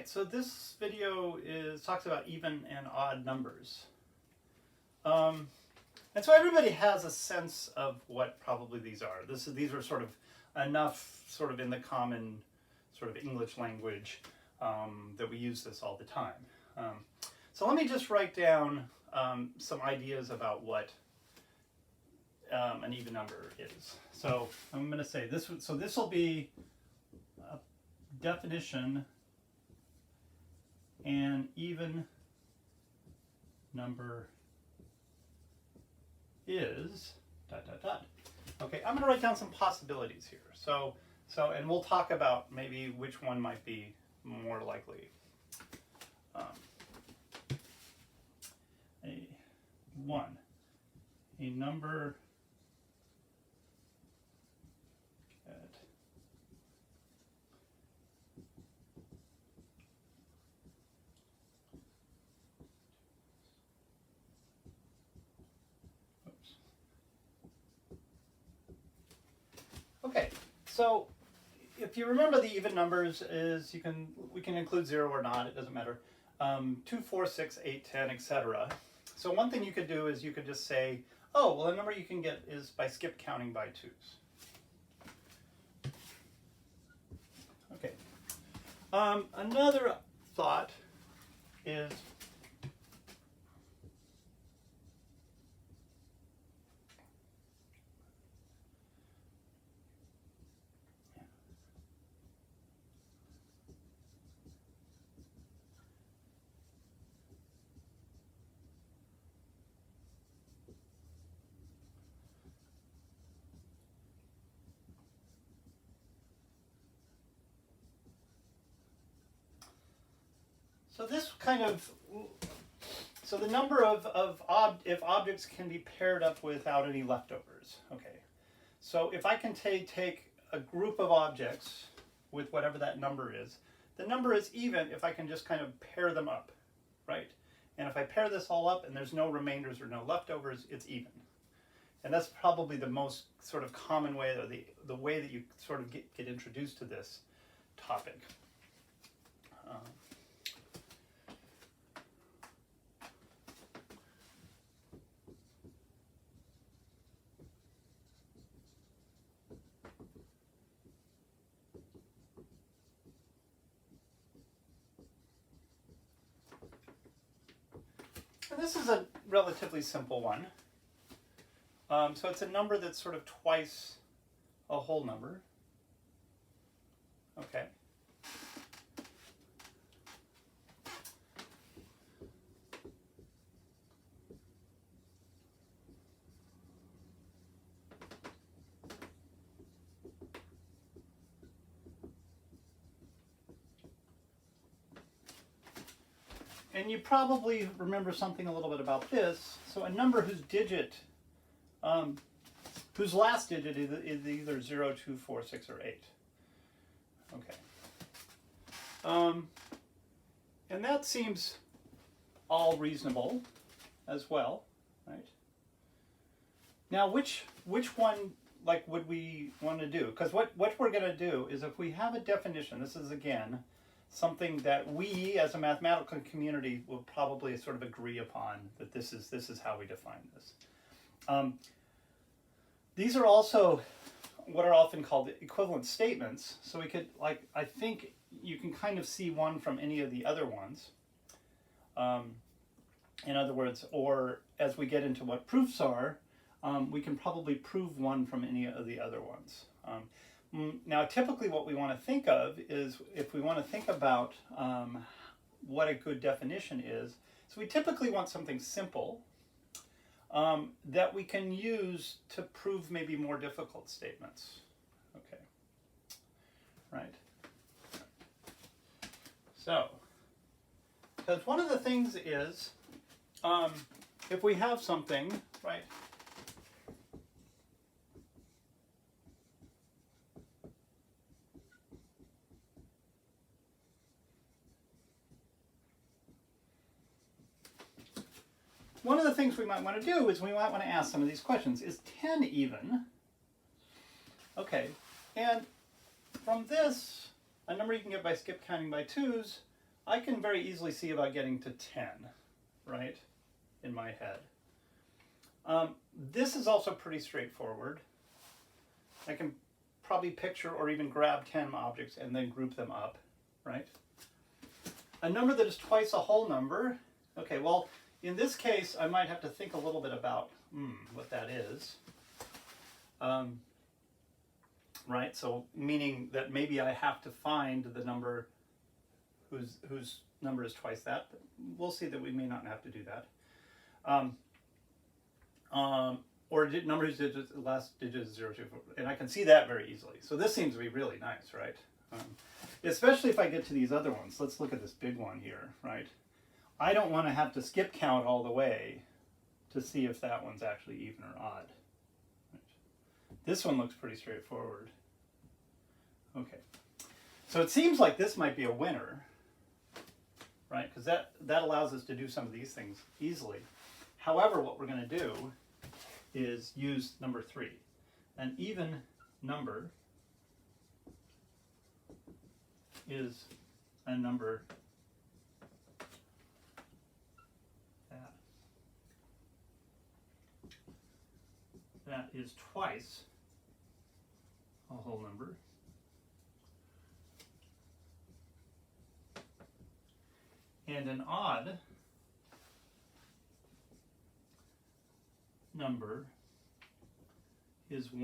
right, so this video talks about even and odd numbers. And so everybody has a sense of what probably these are. These are sort of enough sort of in the common sort of English language that we use this all the time. So let me just write down some ideas about what an even number is. So I'm going to say this. So this will be a definition. An even number is ... Okay, I'm going to write down some possibilities here. And we'll talk about maybe which one might be more likely. A number at Okay, so if you remember the even numbers is we can include 0 or not, it doesn't matter. 2, 4, 6, 8, 10, etc. So one thing you could do is you could just say, oh, well, the number you can get is by skip counting by 2's. Okay. Another thought is so the number if objects can be paired up without any leftovers. Okay, so if I can take a group of objects with whatever that number is, the number is even if I can just kind of pair them up, right? And if I pair this all up and there's no remainders or no leftovers, it's even. And that's probably the most sort of common way, or the way that you sort of get introduced to this topic. And this is a relatively simple one. So it's a number that's sort of twice a whole number. Okay. And you probably remember something a little bit about this. So a number whose digit, whose last digit is either 0, 2, 4, 6, or 8. Okay. And that seems all reasonable as well, right? Now, which one would we want to do? Because what we're going to do is if we have a definition, this is again something that we as a mathematical community will probably sort of agree upon, that this is how we define this. These are also what are often called equivalent statements. So we could, I think you can kind of see one from any of the other ones. In other words, or as we get into what proofs are, we can probably prove one from any of the other ones. Now, typically what we want to think of is, if we want to think about what a good definition is, so we typically want something simple that we can use to prove maybe more difficult statements. Okay, right. So, because one of the things is, if we have something, right, one of the things we might want to do is we might want to ask some of these questions. Is 10 even? Okay, and from this, a number you can get by skip counting by 2's, I can very easily see about getting to 10, right, in my head. This is also pretty straightforward. I can probably picture or even grab 10 objects and then group them up, right? A number that is twice a whole number. Okay, well, in this case, I might have to think a little bit about what that is. Right, so meaning that maybe I have to find the number whose number is twice that, but we'll see that we may not have to do that. Or number whose last digit is 0, 2, 4, and I can see that very easily. So this seems to be really nice, right? Especially if I get to these other ones. Let's look at this big one here, right? I don't want to have to skip count all the way to see if that one's actually even or odd. Right. This one looks pretty straightforward. Okay, so it seems like this might be a winner, right? Because that allows us to do some of these things easily. However, what we're going to do is use number 3. An even number is a number that is twice a whole number. And an odd number is a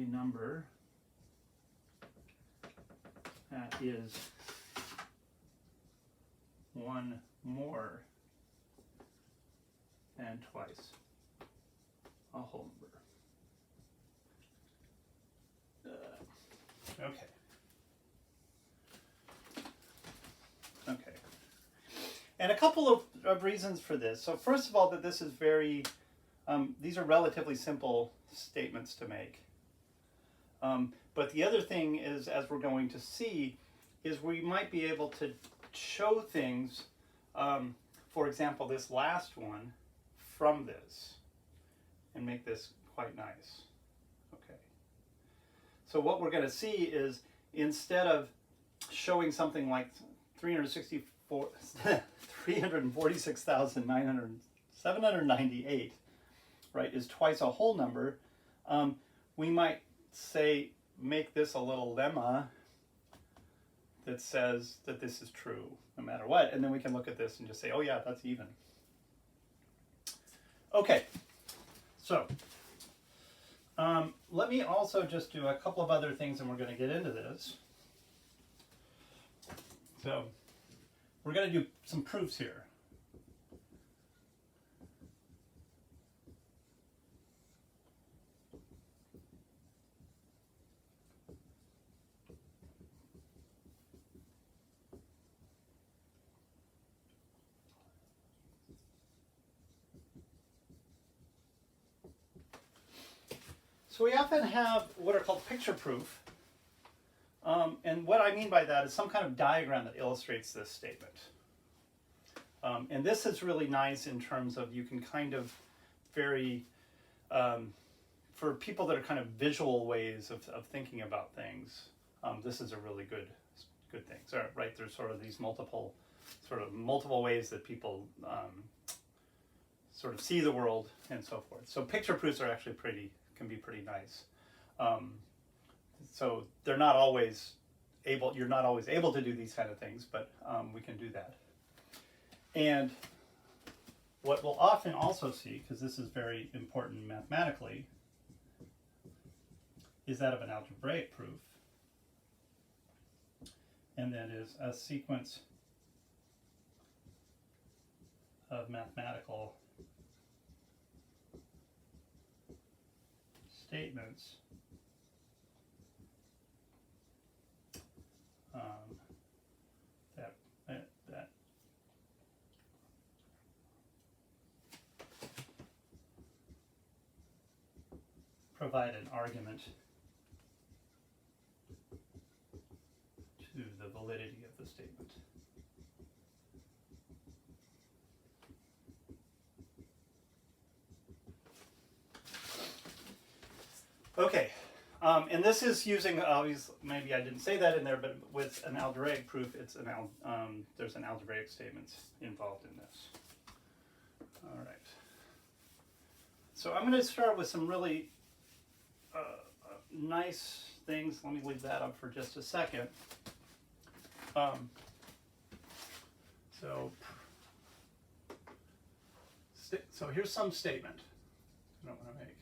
number that is one more than twice a whole number. Okay. Okay. And a couple of reasons for this. So first of all, that this is very, these are relatively simple statements to make. But the other thing is, as we're going to see, is we might be able to show things, for example, this last one from this, and make this quite nice. Okay. So what we're going to see is, instead of showing something like 346,798, right, is twice a whole number, we might say, make this a little lemma that says that this is true no matter what, and then we can look at this and just say, oh yeah, that's even. Okay, so let me also just do a couple of other things, and we're going to get into this. So we're going to do some proofs here. So we often have what are called picture proof. And what I mean by that is some kind of diagram that illustrates this statement. And this is really nice in terms of you can kind of very, for people that are kind of visual ways of thinking about things, this is a really good thing. So, right, there's sort of these multiple ways that people sort of see the world and so forth. So picture proofs are actually can be pretty nice. So they're not always able, you're not always able to do these kind of things, but we can do that. And what we'll often also see, because this is very important mathematically, is that of an algebraic proof. And that is a sequence of mathematical statements that provide an argument to the validity of the statement. Okay, And this is using, obviously, maybe I didn't say that in there, but with an algebraic proof, it's an there's an algebraic statement involved in this. All right. So I'm going to start with some really nice things. Let me leave that up for just a second. So here's some statement I don't want to make.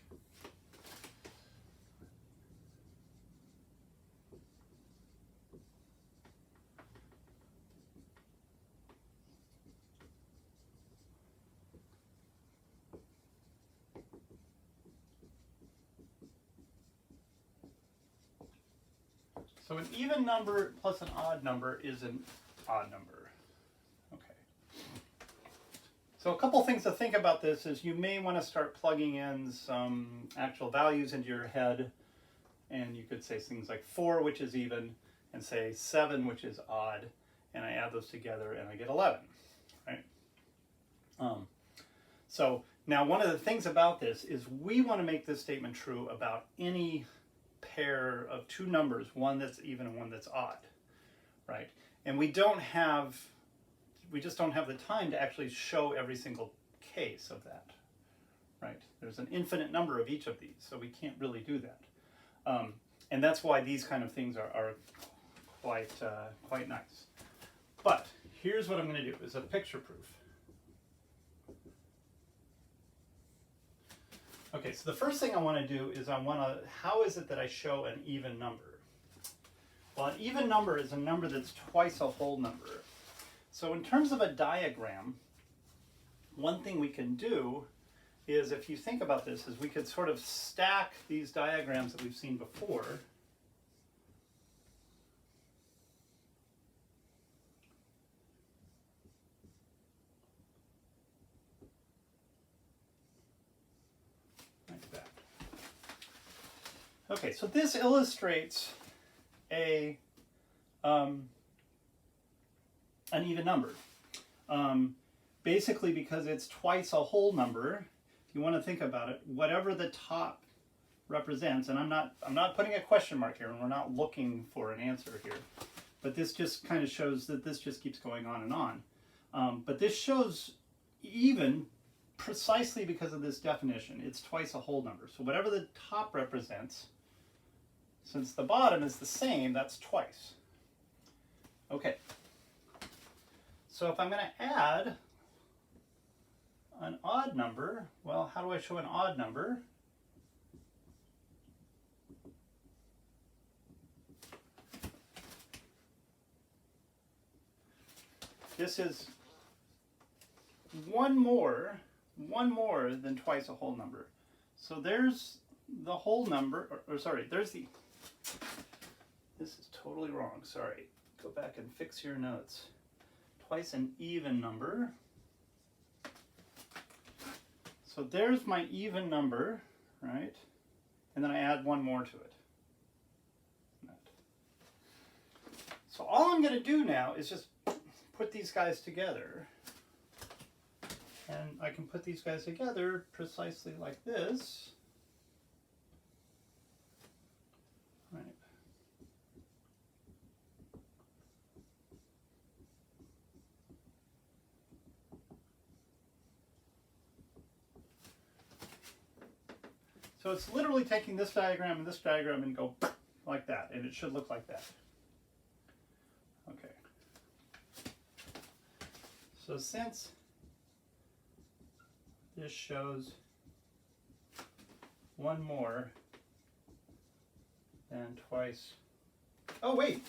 So an even number plus an odd number is an odd number. Okay. So a couple things to think about this is you may want to start plugging in some actual values into your head. And you could say things like 4, which is even, and say 7, which is odd. And I add those together and I get 11, right? So now one of the things about this is we want to make this statement true about any pair of two numbers, one that's even and one that's odd, right? And we just don't have the time to actually show every single case of that, right? There's an infinite number of each of these, so we can't really do that. And that's why these kind of things are quite nice. But here's what I'm going to do, is a picture proof. Okay, so the first thing I want to do is how is it that I show an even number? Well, an even number is a number that's twice a whole number. So in terms of a diagram, one thing we can do is, if you think about this, is we could sort of stack these diagrams that we've seen before. Like that. Okay, so this illustrates an even number. Basically, because it's twice a whole number, if you want to think about it, whatever the top represents, and I'm not putting a question mark here, and we're not looking for an answer here, but this just kind of shows that this just keeps going on and on. But this shows even precisely because of this definition. It's twice a whole number. So whatever the top represents, since the bottom is the same, that's twice. Okay. So if I'm going to add an odd number, well, how do I show an odd number? This is one more than twice a whole number. So there's the whole number, there's the, this is totally wrong, sorry. Go back and fix your notes. Twice an even number. So there's my even number, right? And then I add one more to it. So all I'm going to do now is just put these guys together. And I can put these guys together precisely like this. Right. So it's literally taking this diagram and go like that, and it should look like that. Okay. So since this shows one more than twice. Oh, wait.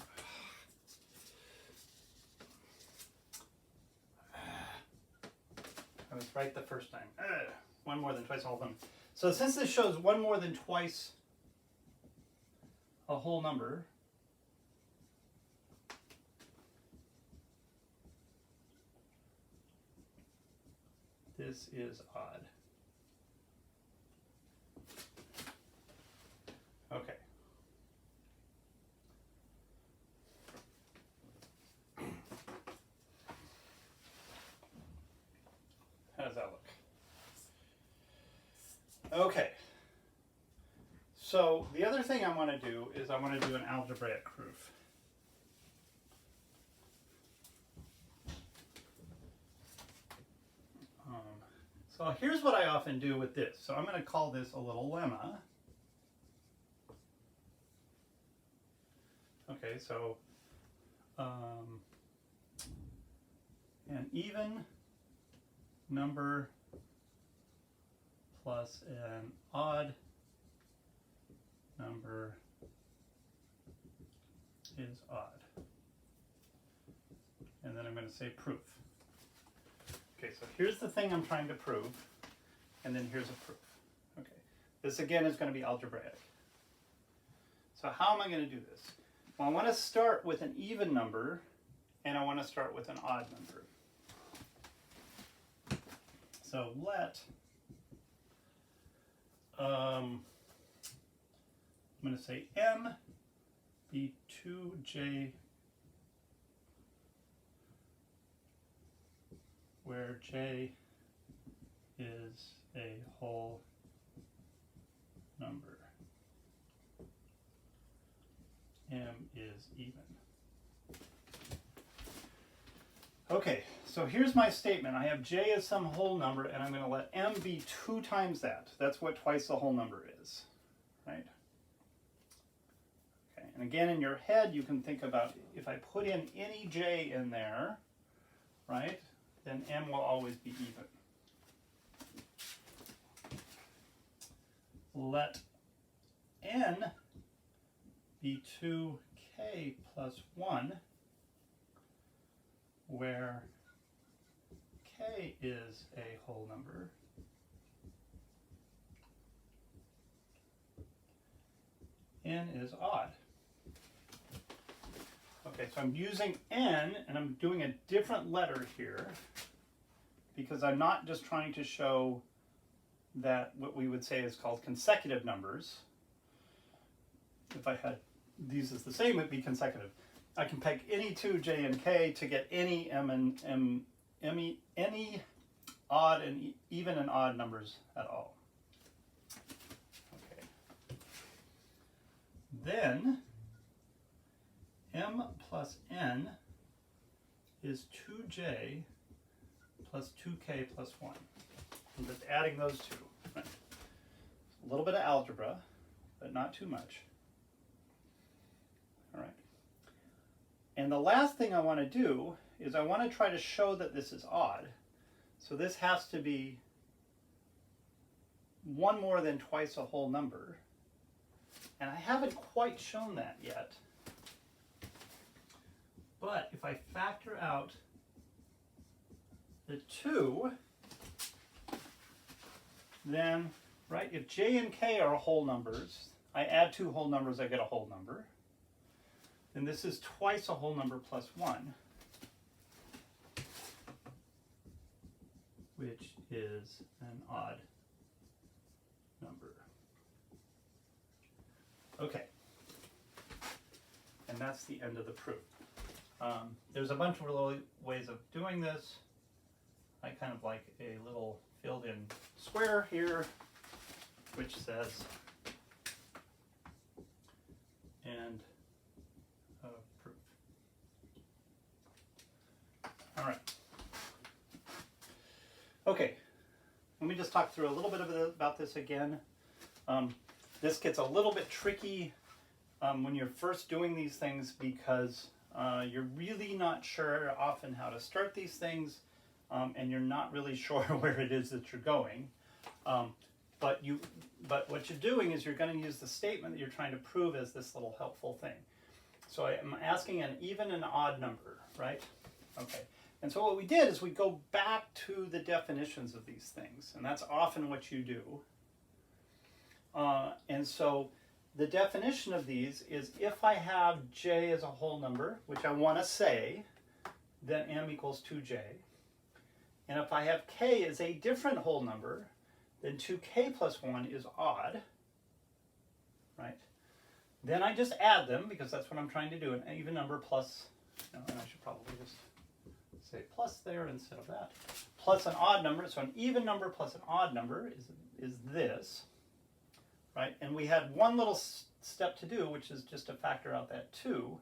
I was right the first time. One more than twice a whole number. So since this shows one more than twice a whole number, this is odd. Okay. How does that look? Okay. So the other thing I want to do is I want to do an algebraic proof. So here's what I often do with this. So I'm going to call this a little lemma. Okay, so an even number plus an odd number is odd. And then I'm going to say proof. Okay, so here's the thing I'm trying to prove, and then here's a proof. Okay, this again is going to be algebraic. So how am I going to do this? Well, I want to start with an even number, and I want to start with an odd number. So let, I'm going to say m be 2j where j is a whole number. M is even. Okay, so here's my statement. I have j as some whole number, and I'm going to let m be 2 times that. That's what twice the whole number is, right? Okay, and again, in your head, you can think about if I put in any j in there, right, then m will always be even. Let n be 2k plus 1, where k is a whole number, n is odd. Okay, so I'm using n, and I'm doing a different letter here, because I'm not just trying to show that what we would say is called consecutive numbers. If I had these as the same, it would be consecutive. I can pick any two j and k to get any m and any odd and even and odd numbers at all. Okay. Then m plus n is 2j plus 2k plus 1. I'm just adding those two. Right. A little bit of algebra, but not too much. All right. And the last thing I want to do is I want to try to show that this is odd. So this has to be one more than twice a whole number. And I haven't quite shown that yet. But if I factor out the 2, then, right, if j and k are whole numbers, I add 2 whole numbers, I get a whole number. Then this is twice a whole number plus 1, which is an odd number. Okay. And that's the end of the proof. There's a bunch of little ways of doing this. I kind of like a little filled-in square here, which says and proof. All right. Okay. Let me just talk through a little bit about this again. This gets a little bit tricky when you're first doing these things because you're really not sure often how to start these things, and you're not really sure where it is that you're going. But what you're doing is you're going to use the statement that you're trying to prove as this little helpful thing. So I'm asking an even and odd number, right? Okay. And so what we did is we go back to the definitions of these things, and that's often what you do. And so the definition of these is if I have j as a whole number, which I want to say, then m equals 2j. And if I have k as a different whole number, then 2k plus 1 is odd, right? Then I just add them, because that's what I'm trying to do, an even number plus, and I should probably just say plus there instead of that, plus an odd number. So an even number plus an odd number is this. right? And we had one little step to do, which is just to factor out that 2.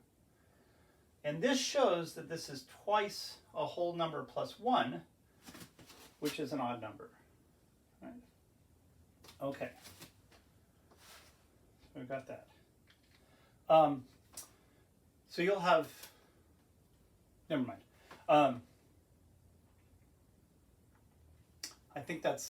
And this shows that this is twice a whole number plus 1, which is an odd number. Right? Okay. So we've got that. So you'll have, never mind. I think that's